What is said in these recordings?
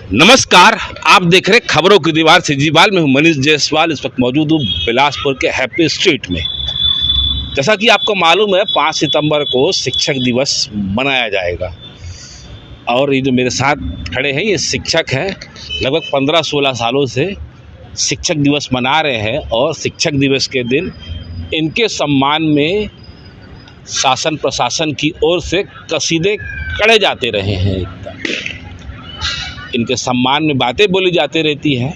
नमस्कार। आप देख रहे खबरों की दीवार सिजीवाल में हूँ मनीष जायसवाल। इस वक्त मौजूद हूँ बिलासपुर के हैप्पी स्ट्रीट में। जैसा कि आपको मालूम है 5 सितंबर को शिक्षक दिवस मनाया जाएगा और ये जो मेरे साथ खड़े हैं ये शिक्षक हैं। लगभग 15-16 सालों से शिक्षक दिवस मना रहे हैं और शिक्षक दिवस के दिन इनके सम्मान में शासन प्रशासन की ओर से कसीदे कढ़े जाते रहे हैं। इनके सम्मान में बातें बोली जाती रहती हैं,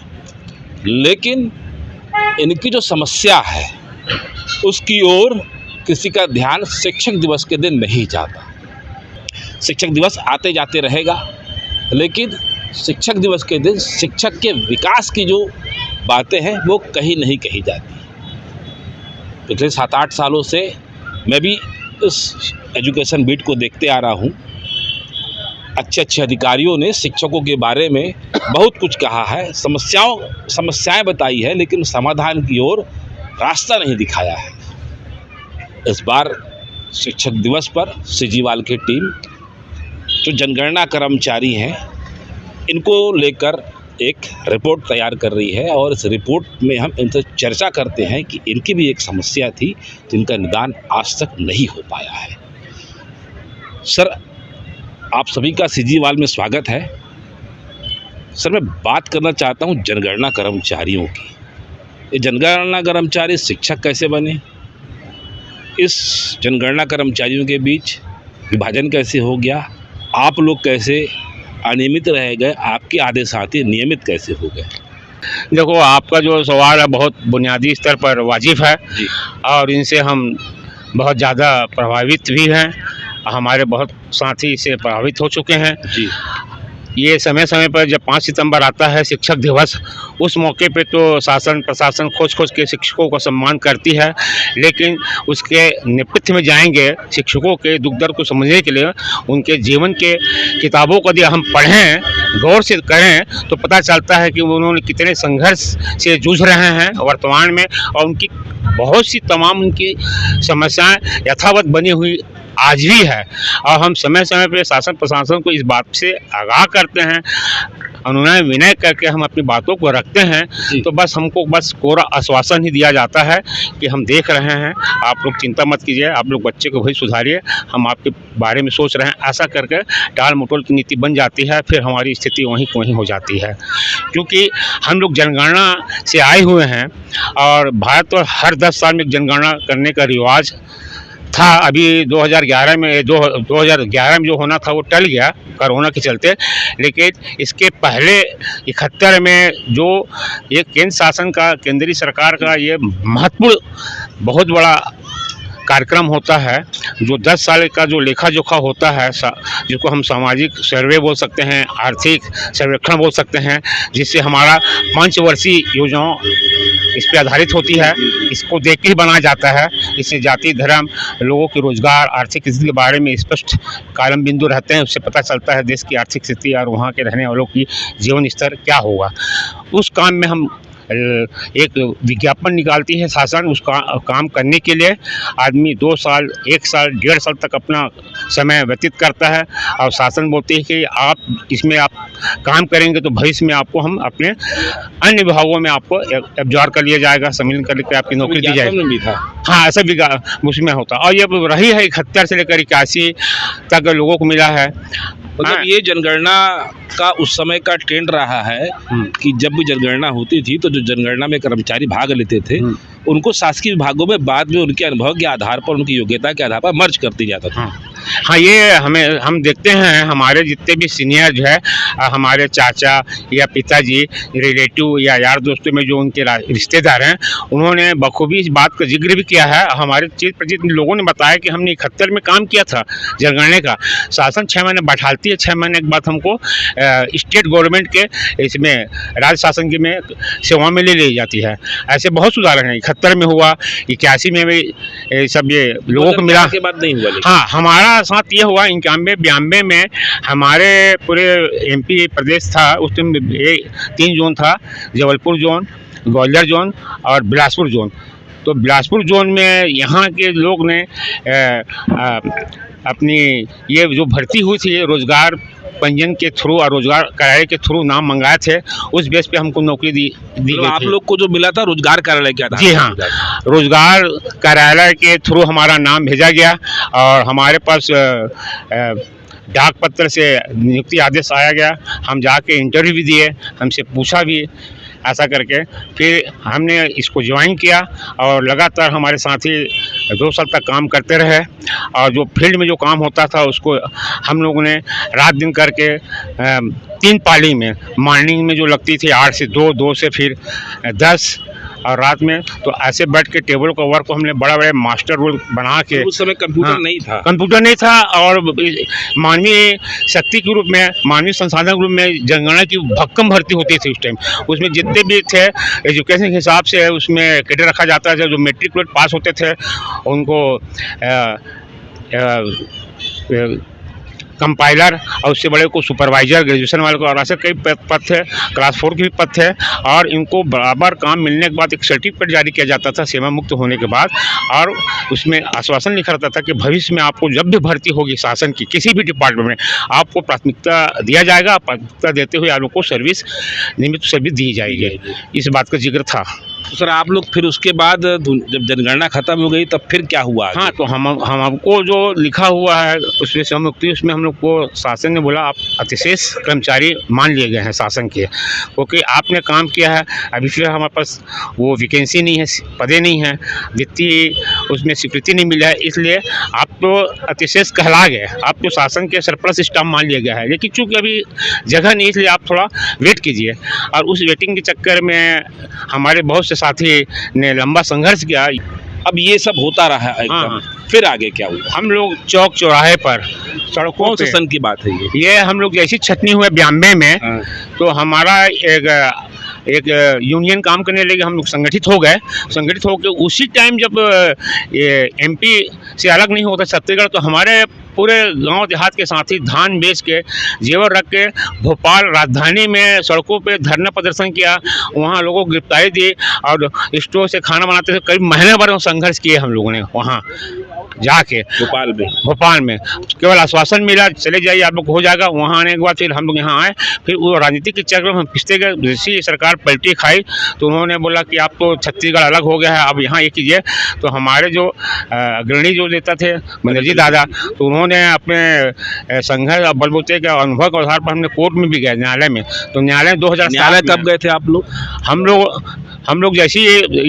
लेकिन इनकी जो समस्या है उसकी ओर किसी का ध्यान शिक्षक दिवस के दिन नहीं जाता। शिक्षक दिवस आते जाते रहेगा, लेकिन शिक्षक दिवस के दिन शिक्षक के विकास की जो बातें हैं वो कहीं नहीं कही जाती। पिछले 7-8 सालों से मैं भी इस एजुकेशन बीट को देखते आ रहा हूँ। अच्छे अधिकारियों ने शिक्षकों के बारे में बहुत कुछ कहा है, समस्याएं बताई है, लेकिन समाधान की ओर रास्ता नहीं दिखाया है। इस बार शिक्षक दिवस पर सिजीवाल की टीम जो जनगणना कर्मचारी हैं इनको लेकर एक रिपोर्ट तैयार कर रही है और इस रिपोर्ट में हम इनसे चर्चा करते हैं कि इनकी भी एक समस्या थी जिनका निदान आज तक नहीं हो पाया है। सर, आप सभी का सिजीवाल में स्वागत है। सर, मैं बात करना चाहता हूं जनगणना कर्मचारियों की। ये जनगणना कर्मचारी शिक्षक कैसे बने, इस जनगणना कर्मचारियों के बीच विभाजन कैसे हो गया, आप लोग कैसे अनियमित रह गए, आपके आदेशाती नियमित कैसे हो गए? देखो, आपका जो सवाल है बहुत बुनियादी स्तर पर वाजिब है और इनसे हम बहुत ज़्यादा प्रभावित भी हैं। हमारे बहुत साथी इससे प्रभावित हो चुके हैं जी। ये समय समय पर जब 5 सितंबर आता है शिक्षक दिवस, उस मौके पे तो शासन प्रशासन खोज के शिक्षकों का सम्मान करती है, लेकिन उसके नेपथ्य में जाएंगे शिक्षकों के दुख दर्द को समझने के लिए उनके जीवन के किताबों को यदि हम पढ़ें, गौर से करें, तो पता चलता है कि उन्होंने कितने संघर्ष से जूझ रहे हैं वर्तमान में और उनकी बहुत सी तमाम उनकी समस्याएं यथावत बनी हुई आज भी है। और हम समय समय पर शासन प्रशासन को इस बात से आगाह करते हैं, अनुनय विनय करके हम अपनी बातों को रखते हैं, तो बस हमको कोरा आश्वासन ही दिया जाता है कि हम देख रहे हैं, आप लोग चिंता मत कीजिए, आप लोग बच्चे को भाई सुधारिए, हम आपके बारे में सोच रहे हैं। ऐसा करके टाल मटोल की नीति बन जाती है, फिर हमारी स्थिति वहीं को वहीं हो जाती है। क्योंकि हम लोग जनगणना से आए हुए हैं और भारत में हर 10 साल में जनगणना करने का रिवाज था। अभी 2011 में जो होना था वो टल गया कोरोना के चलते, लेकिन इसके पहले 71 में जो ये केंद्रीय सरकार का ये महत्वपूर्ण बहुत बड़ा कार्यक्रम होता है, जो 10 साल का जो लेखा जोखा होता है, जिसको हम सामाजिक सर्वे बोल सकते हैं, आर्थिक सर्वेक्षण बोल सकते हैं, जिससे हमारा पंचवर्षीय योजनाओं इस पर आधारित होती है, इसको देख के ही बनाया जाता है। इससे जाति धर्म, लोगों के रोजगार, आर्थिक स्थिति के बारे में स्पष्ट कालम बिंदु रहते हैं। उससे पता चलता है देश की आर्थिक स्थिति और वहाँ के रहने वालों की जीवन स्तर क्या होगा। उस काम में हम एक विज्ञापन निकालती है शासन, उस काम करने के लिए आदमी 2 साल 1 साल 1.5 साल तक अपना समय व्यतीत करता है और शासन बोलते हैं कि आप इसमें आप काम करेंगे तो भविष्य में आपको हम अपने अन्य विभागों में आपको एब्जॉर्ब कर लिया जाएगा, सम्मिलन करके आपकी नौकरी दी जाएगी। हाँ, ऐसा भी उसमें होता। और ये रही है 71 से लेकर 81 तक लोगों को मिला है। मतलब ये जनगणना का उस समय का ट्रेंड रहा है कि जब भी जनगणना होती थी तो जो जनगणना में कर्मचारी भाग लेते थे उनको शासकीय विभागों में बाद में उनके अनुभव के आधार पर, उनकी योग्यता के आधार पर मर्ज कर दिया जाता था। हाँ, ये हम देखते हैं हमारे जितने भी सीनियर जो है, हमारे चाचा या पिताजी, रिलेटिव या यार दोस्तों में जो उनके रिश्तेदार हैं, उन्होंने बखूबी इस बात का जिक्र भी किया है। हमारे चीज परिचित लोगों ने बताया कि हमने 71 में काम किया था जनगणना का। शासन 6 महीने बैठाती है, 6 महीने के बाद हमको स्टेट गवर्नमेंट के इसमें राज्य शासन के में सेवा में ले ली जाती है। ऐसे बहुत सुधार हैं। 71 में हुआ, 81 में भी सब ये लोगों को मिला के बाद नहीं हुआ। हाँ, हमारा साथ ये हुआ 91-92 में हमारे पूरे एमपी प्रदेश था, उस टाइम 3 जोन था, जबलपुर जोन, ग्वालियर जोन और बिलासपुर जोन। तो बिलासपुर जोन में यहाँ के लोग ने अपनी ये जो भर्ती हुई थी रोज़गार पंजीयन के थ्रू और रोजगार कार्यालय के थ्रू नाम मंगाए थे, उस बेस पे हमको नौकरी दी मतलब गई आप थी। लोग को जो मिला था रोजगार कार्यालय के आधार जी पर हाँ, मिला था। रोजगार कार्यालय के थ्रू हमारा नाम भेजा गया और हमारे पास डाक पत्र से नियुक्ति आदेश आया गया। हम जाके इंटरव्यू भी दिए, हमसे पूछा भी, ऐसा करके फिर हमने इसको ज्वाइन किया और लगातार हमारे साथी 2 साल तक काम करते रहे। और जो फील्ड में जो काम होता था उसको हम लोगों ने रात दिन करके 3 पाली में, मॉर्निंग में जो लगती थी 8 से 2, 2 से फिर 10 और रात में, तो ऐसे बैठ के टेबल का वर्क को हमने बड़ा मास्टर रोल बना के। तो उस समय कंप्यूटर हाँ, नहीं था। कंप्यूटर नहीं था और मानवीय शक्ति के रूप में, मानवीय संसाधन के रूप में जनगणना की भक्कम भर्ती होती थी उस टाइम। उसमें जितने भी थे एजुकेशन के हिसाब से उसमें कैडेट रखा जाता था। जो मैट्रिकुलेट पास होते थे उनको कंपाइलर और उससे बड़े को सुपरवाइजर, ग्रेजुएशन वाले को, और ऐसे कई पद थे, क्लास 4 के भी पद थे। और इनको बराबर काम मिलने के बाद एक सर्टिफिकेट जारी किया जाता था सेवा मुक्त होने के बाद, और उसमें आश्वासन लिखा रहता था कि भविष्य में आपको जब भी भर्ती होगी शासन की किसी भी डिपार्टमेंट में, आपको प्राथमिकता दिया जाएगा। प्राथमिकता देते हुए आप लोग को सर्विस, नियमित सर्विस दी जाएगी। इस बात का जिक्र था। तो सर आप लोग फिर उसके बाद जब जनगणना खत्म हो गई तब फिर क्या हुआ आगे? हाँ, तो हमको जो लिखा हुआ है उसमें सेवा मुक्ति, उसमें हम लोग को शासन ने बोला आप अतिशेष कर्मचारी मान लिए गए हैं शासन के, क्योंकि आपने काम किया है। अभी फिर हमारे पास वो वैकेंसी नहीं है, पदे नहीं हैं, वित्तीय उसमें स्वीकृति नहीं मिला है, इसलिए आप तो अतिशेष कहला गए, आप तो शासन के सरप्लस स्टाफ मान लिया गया है। लेकिन चूँकि अभी जगह नहीं, इसलिए आप थोड़ा वेट कीजिए। और उस वेटिंग के चक्कर में हमारे बहुत से साथी ने लंबा संघर्ष किया। अब ये सब होता रहा एकदम। हाँ। फिर आगे क्या हुआ? हम लोग चौक चौराहे पर, सड़कों कौन से पे, सन की बात है ये हम लोग जैसी छटनी हुए 92 में, हाँ। तो हमारा एक यूनियन काम करने लगे, हम लोग संगठित हो गए। संगठित होकर उसी टाइम जब ये एमपी से अलग नहीं होता छत्तीसगढ़, तो हमारे पूरे गांव देहात के साथी धान बेच के, जेवर रख के भोपाल राजधानी में सड़कों पे धरना प्रदर्शन किया। वहाँ लोगों को गिरफ्तारी दी और स्टोव से खाना बनाते थे। करीब महीने भर संघर्ष किए हम लोगों ने वहाँ जाके भोपाल में। केवल आश्वासन मिला चले जाइए आप लोग हो जाएगा। वहाँ आने के बाद फिर हम लोग यहाँ आए, फिर वो राजनीति के चक्र में हम पिछते गए। जैसी सरकार पलटी खाई तो उन्होंने बोला कि आप तो छत्तीसगढ़ अलग हो गया है, अब यहाँ ये कीजिए। तो हमारे जो अग्रणी जो नेता थे बनर्जी दादा, तो उन्होंने अपने संघर्ष बलबूते के अनुभव के आधार पर हमने कोर्ट में भी गए, न्यायालय में। तो न्यायालय 2007 कब गए थे आप लोग? हम लोग जैसे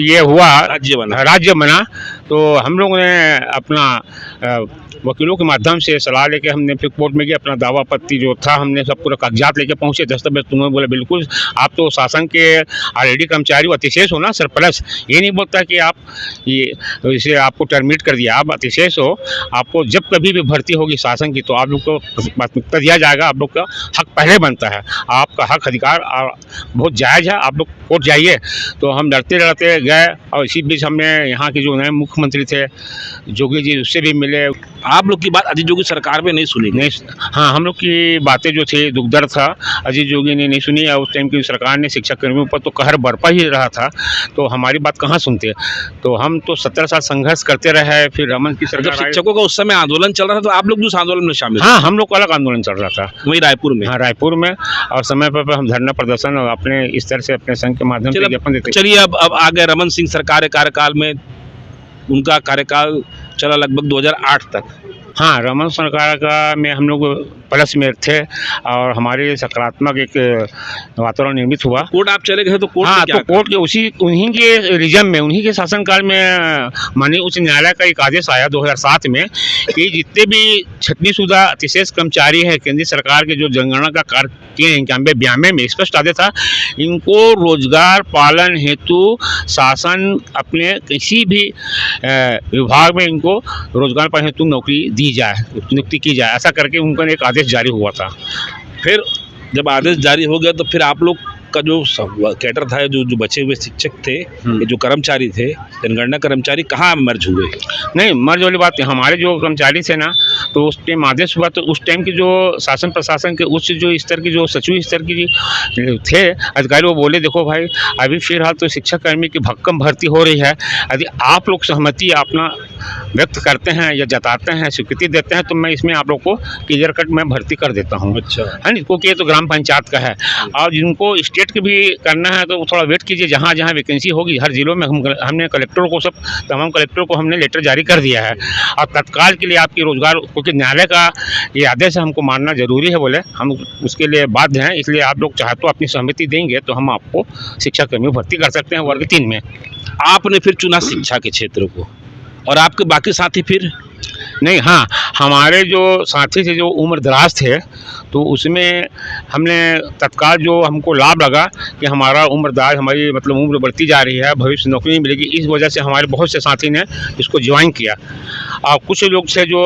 ये हुआ राज्य बना, तो हम लोगों ने अपना वकीलों के माध्यम से सलाह लेके हमने फिर कोर्ट में गए। अपना दावा पत्ती जो था हमने सब पूरा कागजात लेके पहुंचे, दस्तावेज। तो उन्होंने बोला बिल्कुल आप तो शासन के ऑलरेडी कर्मचारी हो, अतिशेष हो ना सरप्लस। ये नहीं बोलता कि आप ये इसे आपको टर्मिनेट कर दिया, आप अतिशेष हो। आपको जब कभी भी भर्ती होगी शासन की तो आप लोग को प्राथमिकता दिया जाएगा। आप लोग का हक पहले बनता है, आपका हक अधिकार बहुत जायज़ है, आप लोग कोर्ट जाइए। तो हम लड़ते लड़ते गए और इसी बीच हमने यहाँ के जो नए मुख्यमंत्री थे जोगी जी, उससे भी मिले। आप लोग की बात अजीत जोगी सरकार में नहीं सुनी? नहीं, हाँ, हम लोग की बातें जो थी दुखदर्द था, अजीत जोगी ने नहीं सुनी। और उस टाइम की सरकार ने शिक्षा कर्मियों पर तो कहर बरपा ही रहा था, तो हमारी बात कहाँ सुनते। तो हम तो 17 साल संघर्ष करते रहे। फिर रमन की सरकार, जब शिक्षकों का उस समय आंदोलन चल रहा था तो आप लोग उस आंदोलन में शामिल? हाँ, हम लोग का अलग आंदोलन चल रहा था वही रायपुर में। हाँ, रायपुर में। और समय पर हम धरना प्रदर्शन और अपने इस तरह से अपने संघ के माध्यम से ज्ञापन देते। चलिए अब आ गए रमन सिंह सरकार के कार्यकाल में। उनका कार्यकाल चला लगभग 2008 तक। हाँ, रमन सरकार का में हम लोग प्लस में थे और हमारे सकारात्मक एक वातावरण निर्मित हुआ। कोर्ट आप चले गए तो कोर्ट हाँ, में क्या तो कोर्ट के उन्हीं के रिजम में, उन्हीं के शासनकाल में माननीय उच्च न्यायालय का एक आदेश आया 2007 में कि जितने भी छटनीशुदा अतिशेष कर्मचारी हैं केंद्रीय सरकार के जो जनगणना का कार्य किए 91-92 में, स्पष्ट आदेश था इनको रोजगार पालन हेतु शासन अपने किसी भी विभाग में इनको रोजगार पालन हेतु नौकरी दी जाए, नियुक्ति की जाए। ऐसा करके उनका एक आदेश जारी हुआ था। फिर जब आदेश जारी हो गया तो फिर आप लोग का जो कैडर था, जो बचे हुए शिक्षक थे, जो कर्मचारी थे, जनगणना कर्मचारी, कहाँ मर्ज हुए? नहीं, मर्ज वाली बात नहीं। हमारे जो कर्मचारी थे ना, तो उस टाइम आदेश हुआ तो उस टाइम की जो शासन प्रशासन के उच्च जो स्तर की, जो सचिव स्तर की जो थे अधिकारी, वो बोले देखो भाई अभी फिलहाल तो शिक्षक कर्मी की भक्कम भर्ती हो रही है, यदि आप लोग सहमति अपना व्यक्त करते हैं या जताते हैं, स्वीकृति देते हैं, तो मैं इसमें आप लोग को क्लियर कट मैं भर्ती कर देता हूँ। अच्छा है नहीं, क्योंकि ये तो ग्राम पंचायत का है। और जिनको स्टेट के भी करना है तो थोड़ा वेट कीजिए, जहाँ जहाँ वैकेंसी होगी हर जिलों में हमने कलेक्टरों को तमाम कलेक्टरों को हमने लेटर जारी कर दिया है। और तत्काल के लिए आपकी रोजगार, क्योंकि न्यायालय का ये आदेश हमको मानना जरूरी है, बोले हम उसके लिए बाध्य हैं, इसलिए आप लोग चाहे तो अपनी सहमति देंगे तो हम आपको शिक्षा कर्मी भर्ती कर सकते हैं वर्ग 3 में। आपने फिर चुना शिक्षा के क्षेत्र को, और आपके बाकी साथी फिर नहीं, हाँ, हमारे जो साथी थे जो उम्र दराज थे, तो उसमें हमने तत्काल जो हमको लाभ लगा कि हमारा उम्र दराज, हमारी मतलब उम्र बढ़ती जा रही है, भविष्य नौकरी नहीं मिलेगी, इस वजह से हमारे बहुत से साथी ने इसको ज्वाइन किया। और कुछ लोग थे जो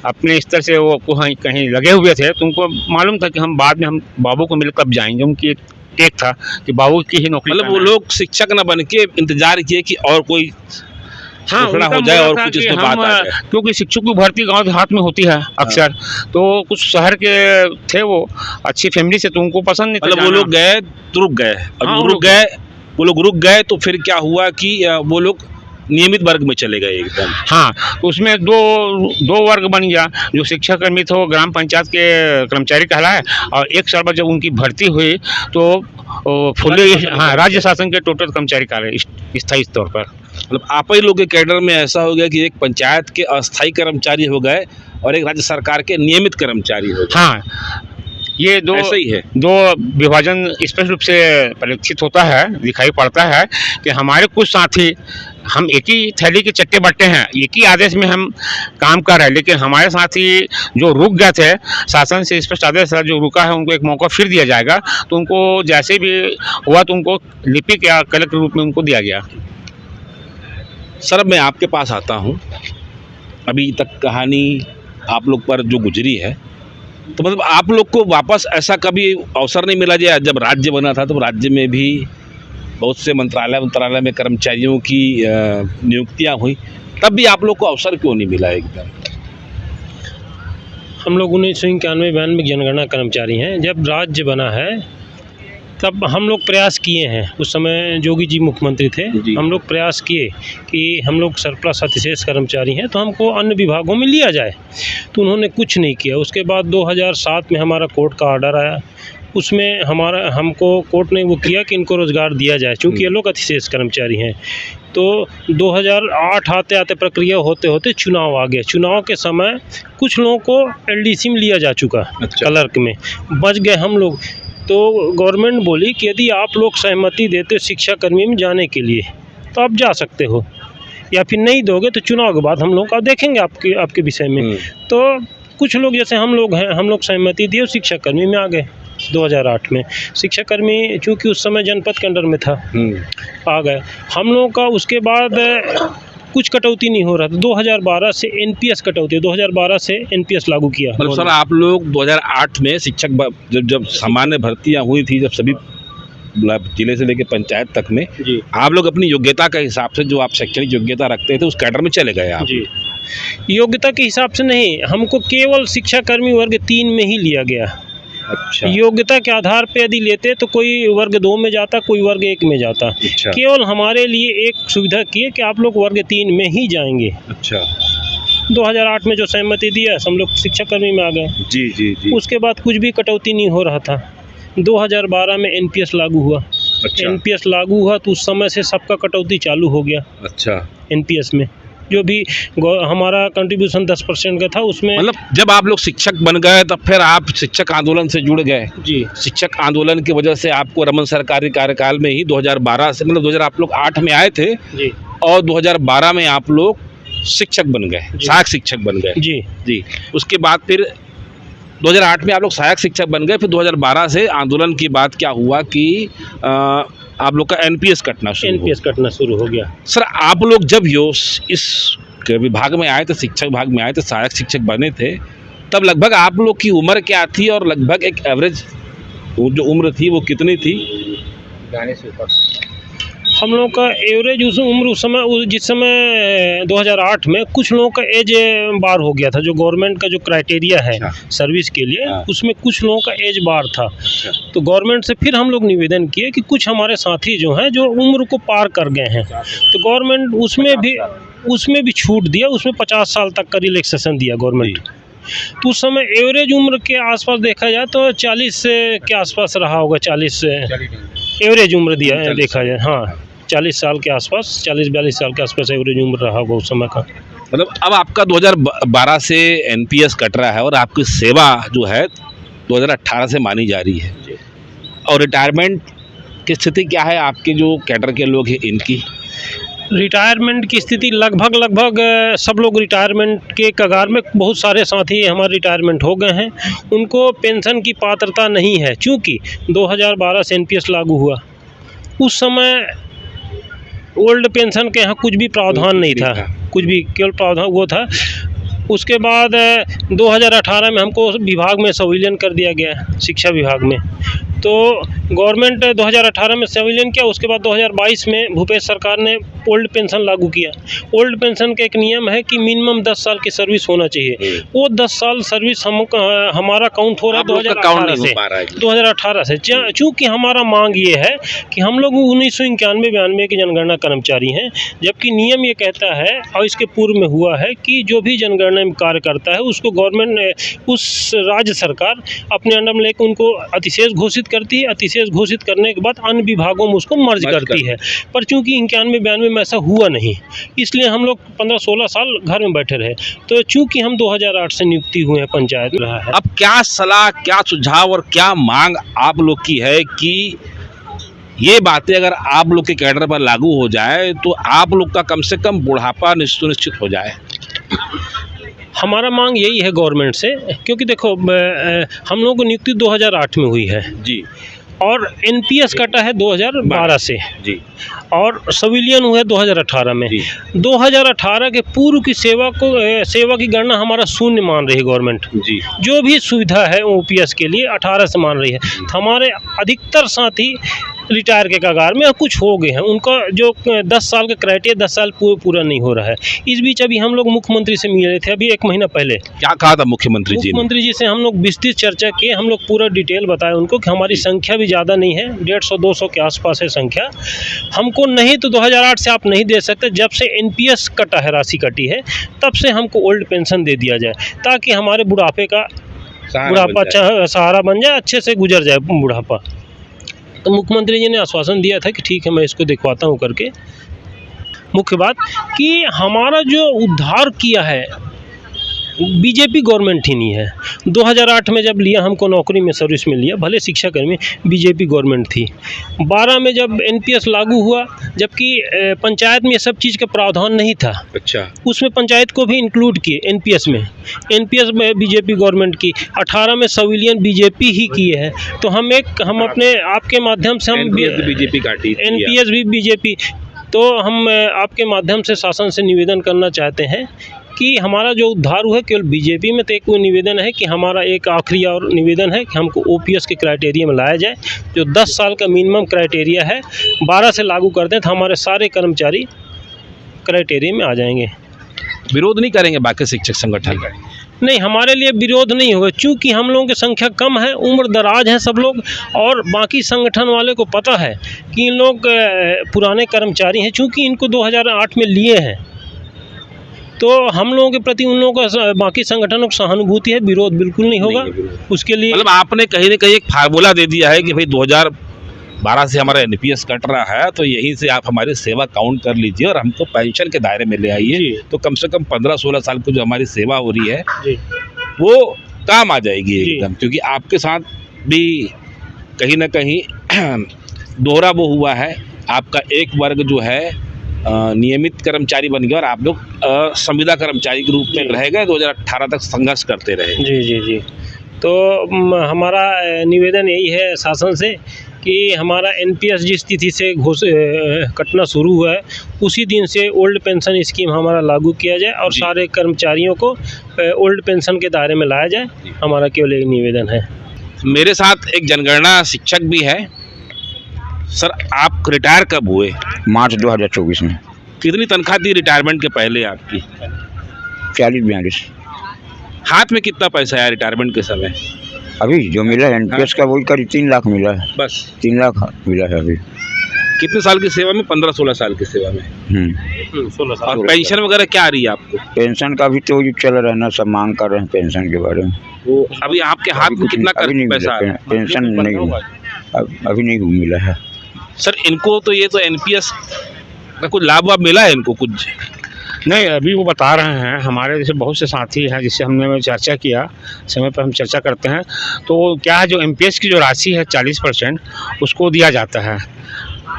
अपने स्तर से वो कहीं लगे हुए थे, तो उनको मालूम था कि हम बाद में हम बाबू को मिल कब जाएंगे, उनकी एक था कि बाबू की ही नौकरी, मतलब वो लोग शिक्षक न बन के इंतजार किए कि और कोई हाँ घोषणा हो जाए और कुछ इसमें बात आ जाए। क्योंकि शिक्षक की भर्ती गांव देहात में होती है अक्सर, तो कुछ शहर के थे वो अच्छी फैमिली से, तो उनको पसंद नहीं था। मतलब वो लोग गए तो रुक गए, और हाँ, वो लोग रुक गए तो फिर क्या हुआ कि वो लोग नियमित वर्ग में चले गए एकदम। हाँ, तो उसमें दो वर्ग बन गया। जो शिक्षा कर्मी थे वो ग्राम पंचायत के कर्मचारी कहलाए, और एक साल बाद जब उनकी भर्ती हुई तो फुल्ली राज्य शासन के टोटल कर्मचारी कहलाए स्थायी तौर पर। मतलब आप ही लोग के कैडर में ऐसा हो गया कि एक पंचायत के अस्थायी कर्मचारी हो गए और एक राज्य सरकार के नियमित कर्मचारी हो गए। हाँ, ये दो ऐसा ही है, दो विभाजन स्पष्ट रूप से परिलक्षित होता है, दिखाई पड़ता है कि हमारे कुछ साथी, हम एक ही थैली के चट्टे बट्टे हैं, एक ही आदेश में हम काम कर रहे हैं, लेकिन हमारे साथी जो रुक गए थे, शासन से स्पष्ट आदेश है, जो रुका है उनको एक मौका फिर दिया जाएगा, तो उनको जैसे भी हुआ तो उनको लिपिक या कलेक्टर रूप में उनको दिया गया। सर मैं आपके पास आता हूँ, अभी तक कहानी आप लोग पर जो गुजरी है, तो मतलब आप लोग को वापस ऐसा कभी अवसर नहीं मिला? जब राज्य बना था तो राज्य में भी बहुत से मंत्रालय में कर्मचारियों की नियुक्तियां हुई, तब भी आप लोग को अवसर क्यों नहीं मिला एकदम? हम लोग 1991-92 जनगणना कर्मचारी हैं। जब राज्य बना है तब हम लोग प्रयास किए हैं, उस समय जोगी जी मुख्यमंत्री थे, हम लोग प्रयास किए कि हम लोग सरप्लस अतिशेष कर्मचारी हैं तो हमको अन्य विभागों में लिया जाए, तो उन्होंने कुछ नहीं किया। उसके बाद 2007 में हमारा कोर्ट का ऑर्डर आया, उसमें हमको कोर्ट ने वो किया कि इनको रोज़गार दिया जाए, चूँकि ये लोग अतिशेष कर्मचारी हैं। तो 2008 आते आते प्रक्रिया होते होते चुनाव आ गया। चुनाव के समय कुछ लोगों को एलडीसी में लिया जा चुका, क्लर्क में बच गए हम लोग। तो गवर्नमेंट बोली कि यदि आप लोग सहमति देते शिक्षाकर्मी में जाने के लिए तो आप जा सकते हो, या फिर नहीं दोगे तो चुनाव के बाद हम लोग देखेंगे आपके विषय में। तो कुछ लोग जैसे हम लोग हैं, हम लोग सहमति दिए, शिक्षाकर्मी में आ गए। 2008 में शिक्षाकर्मी चूँकि उस समय जनपद के अंडर में था, आ गए हम लोगों का। उसके बाद कुछ कटौती नहीं हो रहा था। 2012 से एनपीएस कटौती, 2012 से एनपीएस लागू किया। मतलब सर आप लोग 2008 में शिक्षक जब सामान्य भर्तियां हुई थी, जब सभी जिले से लेकर पंचायत तक में आप लोग अपनी योग्यता के हिसाब से, जो आप शैक्षणिक योग्यता रखते थे, उस कैडर में चले गए आप? जी, योग्यता के हिसाब से नहीं, हमको केवल शिक्षाकर्मी वर्ग 3 में ही लिया गया। अच्छा। योग्यता के आधार पे यदि लेते तो कोई वर्ग 2 में जाता, कोई वर्ग 1 में जाता। अच्छा। केवल हमारे लिए एक सुविधा की है कि आप लोग वर्ग 3 में ही जाएंगे। अच्छा। 2008 में जो सहमति दिया हम लोग शिक्षाकर्मी में आ गए। जी जी जी। उसके बाद कुछ भी कटौती नहीं हो रहा था। 2012 में एनपीएस लागू हुआ। अच्छा। एनपीएस लागू हुआ तो उस समय से सबका कटौती चालू हो गया। अच्छा। एनपीएस में जो भी हमारा कंट्रीब्यूशन 10% का था, उसमें मतलब जब आप लोग शिक्षक बन गए तब फिर आप शिक्षक आंदोलन से जुड़ गए? जी। शिक्षक आंदोलन की वजह से आपको रमन सरकारी कार्यकाल में ही 2012 से, मतलब 2000 आप लोग 8 में आए थे जी, और 2012 में आप लोग शिक्षक बन गए, सहायक शिक्षक बन गए। जी जी। उसके बाद फिर 2008 में आप लोग सहायक शिक्षक बन गए, फिर 2012 से आंदोलन की बात क्या हुआ कि आप लोग का एनपीएस कटना शुरू हो गया। सर आप लोग जब इस विभाग में आए थे, शिक्षक विभाग में आए थे, सहायक शिक्षक बने थे, तब लगभग आप लोग की उम्र क्या थी और लगभग एक एवरेज जो उम्र थी वो कितनी थी? हम लोग का एवरेज उम्र उस समय, जिस समय 2008 में कुछ लोगों का एज बार हो गया था। जो गवर्नमेंट का जो क्राइटेरिया है सर्विस के लिए, उसमें कुछ लोगों का एज बार था। तो गवर्नमेंट से फिर हम लोग निवेदन किए कि कुछ हमारे साथी जो हैं जो उम्र को पार कर गए हैं, तो गवर्नमेंट उसमें भी उसमें भी छूट दिया, उसमें 50 साल तक का रिलैक्सेशन दिया गवर्नमेंट। तो उस समय एवरेज उम्र के आसपास देखा जाए तो 40 के आसपास रहा होगा, 40 एवरेज उम्र दिया देखा जाए, हाँ 40 साल के आसपास, 40-42 साल के आसपास एवरेज उम्र रहा होगा उस समय का। मतलब अब आपका 2012 से एनपीएस कट रहा है और आपकी सेवा जो है 2018 से मानी जा रही है, और रिटायरमेंट की स्थिति क्या है आपके जो कैडर के लोग हैं इनकी? रिटायरमेंट की स्थिति लगभग सब लोग रिटायरमेंट के कगार में, बहुत सारे साथी हमारे रिटायरमेंट हो गए हैं, उनको पेंशन की पात्रता नहीं है। चूँकि 2012 से एनपीएस लागू हुआ, उस समय ओल्ड पेंशन के यहाँ कुछ भी प्रावधान नहीं था, कुछ भी, केवल प्रावधान वो था। उसके बाद 2018 में हमको विभाग में संविलियन कर दिया गया, शिक्षा विभाग में। तो गवर्नमेंट 2018 में संविलियन किया, उसके बाद 2022 में भूपेश सरकार ने ओल्ड पेंशन लागू किया। ओल्ड पेंशन का एक नियम है कि मिनिमम 10 साल की सर्विस होना चाहिए। वो 10 साल सर्विस हमारा काउंट हो रहा है 2018 से। चूँकि हमारा मांग ये है कि हम लोग 1991-92 के जनगणना कर्मचारी हैं, जबकि नियम ये कहता है और इसके पूर्व में हुआ है कि जो भी जनगणना में कार्य करता है उसको गवर्नमेंट, उस राज्य सरकार अपने अंडर में लेकर उनको अतिशेष घोषित करती है। अतिशेष घोषित करने के बाद अन्य विभागों में उसको मर्ज करती है। पर चूंकि 91-92 में ऐसा हुआ नहीं, इसलिए हम लोग 15-16 साल घर में बैठे रहे। तो चूंकि हम 2008 से नियुक्ति हुए हैं पंचायत में रहा है। अब क्या सलाह, क्या सुझाव और क्या मांग आप लोग की है कि ये बातें अगर आप लोग के कैडर पर लागू हो जाए तो आप लोग का कम से कम बुढ़ापा सुनिश्चित हो जाए? हमारा मांग यही है गवर्नमेंट से, क्योंकि देखो हम लोगों को नियुक्ति 2008 में हुई है जी, और एनपीएस कटा है 2012 से जी, और सिविलियन हुआ है 2018 में। 2018 के पूर्व की सेवा की गणना हमारा शून्य मान रही है गवर्नमेंट जी। जो भी सुविधा है ओपीएस के लिए 18 से मान रही है। हमारे अधिकतर साथी रिटायर के कगार में कुछ हो गए हैं, उनका जो 10 साल का क्राइटेरिया 10 साल पूरा नहीं हो रहा है। इस बीच अभी हम लोग मुख्यमंत्री से मिले थे अभी 1 महीना पहले। क्या कहा था मुख्यमंत्री जी ने? मुख्यमंत्री जी से हम लोग विस्तृत चर्चा किए, हम लोग पूरा डिटेल बताए उनको कि हमारी संख्या भी ज़्यादा नहीं है, 150-200 के आसपास है संख्या। हमको नहीं तो 2008 से आप नहीं दे सकते, जब से एनपीएस कटा है, राशि कटी है, तब से हमको ओल्ड पेंशन दे दिया जाए, ताकि हमारे बुढ़ापे का सहारा बन जाए, अच्छे से गुजर जाए बुढ़ापा। तो मुख्यमंत्री जी ने आश्वासन दिया था कि ठीक है मैं इसको दिखवाता हूँ करके। मुख्य बात कि हमारा जो उद्धार किया है बीजेपी गवर्नमेंट ही नहीं है। 2008 में जब लिया हमको नौकरी में, सर्विस में लिया, भले शिक्षाकर्मी, बीजेपी गवर्नमेंट थी। 12 में जब एनपीएस लागू हुआ, जबकि पंचायत में ये सब चीज़ का प्रावधान नहीं था। अच्छा, उसमें पंचायत को भी इंक्लूड किए एनपीएस में बीजेपी गवर्नमेंट की। 18 में सिविलियन बीजेपी ही किए हैं। तो हम अपने आपके माध्यम से हम बीजेपी काटी, एनपीएस भी बीजेपी, तो हम आपके माध्यम से शासन से निवेदन करना चाहते हैं कि हमारा जो उद्धार हुआ है केवल बीजेपी में। तो एक निवेदन है कि हमारा एक आखिरी और निवेदन है कि हमको ओपीएस के क्राइटेरिया में लाया जाए, जो 10 साल का मिनिमम क्राइटेरिया है, 12 से लागू कर दें तो हमारे सारे कर्मचारी क्राइटेरिया में आ जाएंगे। विरोध नहीं करेंगे बाकी शिक्षक संगठन? नहीं, हमारे लिए विरोध नहीं होगा, चूँकि हम लोगों की संख्या कम है, उम्र दराज हैं सब लोग, और बाकी संगठन वाले को पता है कि इन लोग पुराने कर्मचारी हैं। चूँकि इनको 2008 में लिए हैं, तो हम लोगों के प्रति उन लोगों का, बाकी संगठनों को सहानुभूति है, विरोध बिल्कुल नहीं होगा उसके लिए। मतलब आपने कहीं ना कहीं एक फार्मूला दे दिया है कि भाई 2012 से हमारा एनपीएस कट रहा है, तो यहीं से आप हमारी सेवा काउंट कर लीजिए और हमको पेंशन के दायरे में ले आइए, तो कम से कम 15-16 साल की जो हमारी सेवा हो रही है वो काम आ जाएगी एकदम। क्योंकि आपके साथ भी कहीं ना कहीं दोहरा वो हुआ है, आपका एक वर्ग जो है नियमित कर्मचारी बन गया और आप लोग संविदा कर्मचारी के रूप में रह गए, 2018 तक संघर्ष करते रहे। जी। तो हमारा निवेदन यही है शासन से कि हमारा एनपीएस जिस तिथि से कटना शुरू हुआ है, उसी दिन से ओल्ड पेंशन स्कीम हमारा लागू किया जाए और सारे कर्मचारियों को ओल्ड पेंशन के दायरे में लाया जाए। हमारा केवल एक निवेदन है। मेरे साथ एक जनगणना शिक्षक भी है। सर, आप रिटायर कब हुए? मार्च 2024 में। कितनी तनख्वाह थी रिटायरमेंट के पहले आपकी? 40-42। हाथ में कितना पैसा आया रिटायरमेंट के समय? अभी जो मिला है एनपीएस का वही करीब 3 लाख मिला है। बस 3 लाख मिला है अभी। कितने साल की सेवा में? 15-16 साल की सेवा में। 16 साल। और पेंशन वगैरह क्या आ रही है आपको? पेंशन का भी तो जो चल रहा है ना, सब मांग कर रहे हैं पेंशन के बारे में। वो अभी आपके हाथ में कितना अभी नहीं पैसा मिला, है? पेंशन नहीं अभी नहीं मिला है सर इनको तो ये तो एनपीएस का कुछ लाभ वाभ मिला है इनको कुछ? नहीं, अभी वो बता रहे हैं, हमारे जैसे बहुत से साथी हैं जिससे हमने चर्चा किया, समय पर हम चर्चा करते हैं, तो क्या है जो एमपीएस की जो राशि है 40% उसको दिया जाता है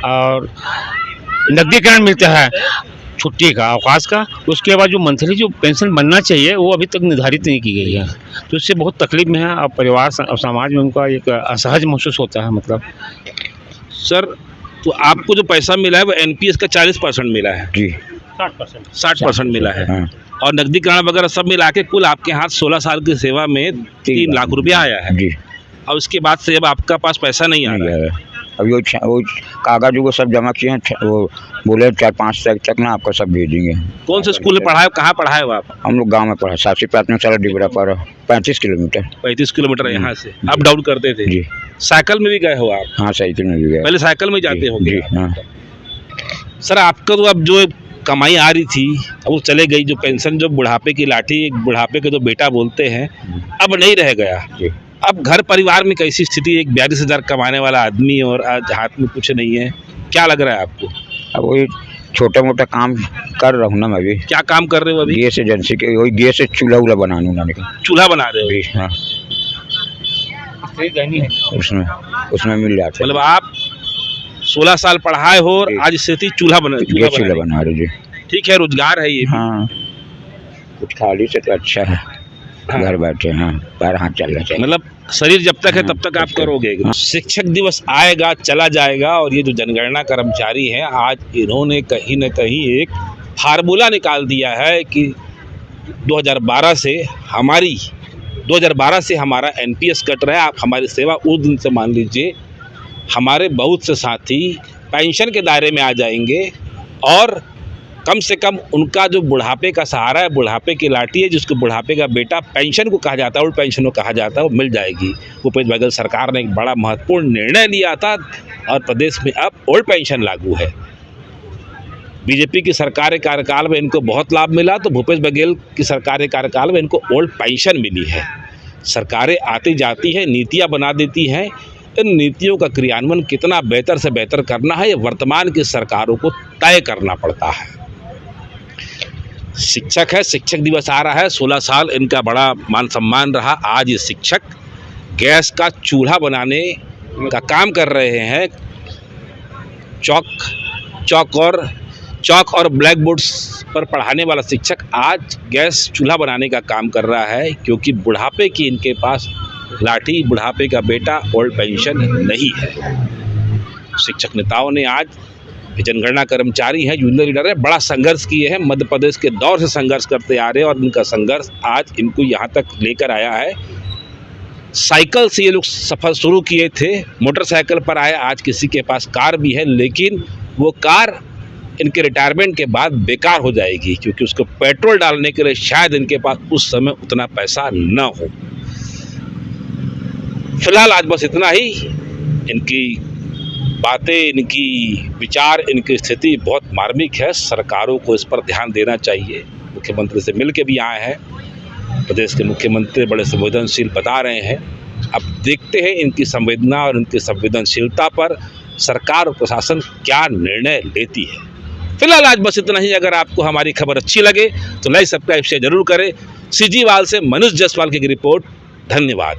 और नकदीकरण मिलता है छुट्टी का, अवकाश का। उसके बाद जो मंथली जो पेंशन बनना चाहिए वो अभी तक निर्धारित नहीं की गई है, तो इससे बहुत तकलीफ में है और परिवार और समाज में उनका एक असहज महसूस होता है। मतलब सर तो आपको जो पैसा मिला है वो एनपीएस का 40% मिला है जी। 60% मिला है। हाँ। और नकदीकरण वगैरह सब मिला के कुल आपके हाथ 16 साल की सेवा में 3 लाख रुपया आया है। जी। और उसके बाद से अब आपका पास पैसा नहीं आ रहा है। अभी वो कागज वो सब जमा किए हैं, वो बोले 4-5 तारीख तक ना आपको सब भेजेंगे। कौन से स्कूल में पढ़ाए, कहाँ पढ़ाए हो आप? हम लोग गांव में पढ़ा, सासी प्राथमिक शाला डिबरा पर 35 किलोमीटर। 35 किलोमीटर यहाँ से अप डाउन करते थे जी। साइकिल में भी गए हो आप? हाँ, साइकिल में भी गए। पहले साइकिल में जाते होंगे। जी हाँ। सर आपका तो अब जो कमाई आ रही थी अब वो चले गई, जो पेंशन, जो बुढ़ापे की लाठी, बुढ़ापे के जो बेटा बोलते हैं, अब नहीं रह गया। अब घर परिवार में कैसी स्थिति? एक 42,000 कमाने वाला आदमी और आज हाथ में कुछ नहीं है, क्या लग रहा है आपको? अब वही छोटा मोटा काम कर रहा हूँ ना मैं भी। क्या काम कर रहे हो अभी? गैस एजेंसी के, वही गैस से चूल्हा बनाने का। चूल्हा बना रहे हो? जी हाँ। उसमें मिल जाता है। मतलब आप 16 साल पढ़ाए हो और आज स्थिति चूल्हा बना रहे जी। ठीक है, रोजगार है ये। हाँ, कुछ खाली से तो अच्छा है। घर बैठे हाँ, पैर हाथ चल रहे। मतलब शरीर जब तक है तब तक आप करोगे। शिक्षक दिवस आएगा चला जाएगा और ये जो जनगणना कर्मचारी हैं, आज इन्होंने कहीं न कहीं एक फार्मूला निकाल दिया है कि 2012 से हमारा एनपीएस कट रहा है। आप हमारी सेवा उस दिन से मान लीजिए हमारे बहुत से साथी पेंशन के दायरे में आ जाएंगे और कम से कम उनका जो बुढ़ापे का सहारा है, बुढ़ापे की लाठी है, जिसको बुढ़ापे का बेटा पेंशन को कहा जाता है, ओल्ड पेंशन को कहा जाता है, वो मिल जाएगी। भूपेश बघेल सरकार ने एक बड़ा महत्वपूर्ण निर्णय लिया था और प्रदेश में अब ओल्ड पेंशन लागू है। बीजेपी की सरकार के कार्यकाल में इनको बहुत लाभ मिला, तो भूपेश बघेल की सरकार के कार्यकाल में इनको ओल्ड पेंशन मिली है। सरकारें आती जाती हैं, नीतियाँ बना देती हैं, इन नीतियों का क्रियान्वयन कितना बेहतर से बेहतर करना है, ये वर्तमान की सरकारों को तय करना पड़ता है। शिक्षक है, शिक्षक दिवस आ रहा है, 16 साल इनका बड़ा मान सम्मान रहा। आज ये शिक्षक गैस का चूल्हा बनाने का काम कर रहे हैं। चौक और ब्लैक बोर्ड्स पर पढ़ाने वाला शिक्षक आज गैस चूल्हा बनाने का काम कर रहा है, क्योंकि बुढ़ापे की इनके पास लाठी, बुढ़ापे का बेटा, ओल्ड पेंशन नहीं है। शिक्षक नेताओं ने आज, जनगणना कर्मचारी हैं, जूनियर लीडर है, बड़ा संघर्ष किए हैं। मध्य प्रदेश के दौर से संघर्ष करते आ रहे हैं और इनका संघर्ष आज इनको यहाँ तक लेकर आया है। साइकिल से ये लोग सफ़र शुरू किए थे, मोटरसाइकिल पर आए, आज किसी के पास कार भी है, लेकिन वो कार इनके रिटायरमेंट के बाद बेकार हो जाएगी, क्योंकि उसको पेट्रोल डालने के लिए शायद इनके पास उस समय उतना पैसा न हो। फिलहाल आज बस इतना ही। इनकी बातें, इनकी विचार, इनकी स्थिति बहुत मार्मिक है। सरकारों को इस पर ध्यान देना चाहिए। मुख्यमंत्री से मिल के भी आए हैं, प्रदेश के मुख्यमंत्री बड़े संवेदनशील बता रहे हैं। अब देखते हैं इनकी संवेदना और इनकी संवेदनशीलता पर सरकार और प्रशासन क्या निर्णय लेती है। फिलहाल आज बस इतना ही। अगर आपको हमारी खबर अच्छी लगे तो लाइक, सब्सक्राइब, शेयर जरूर करें। सीजीवाल से मनोज जायसवाल की रिपोर्ट। धन्यवाद।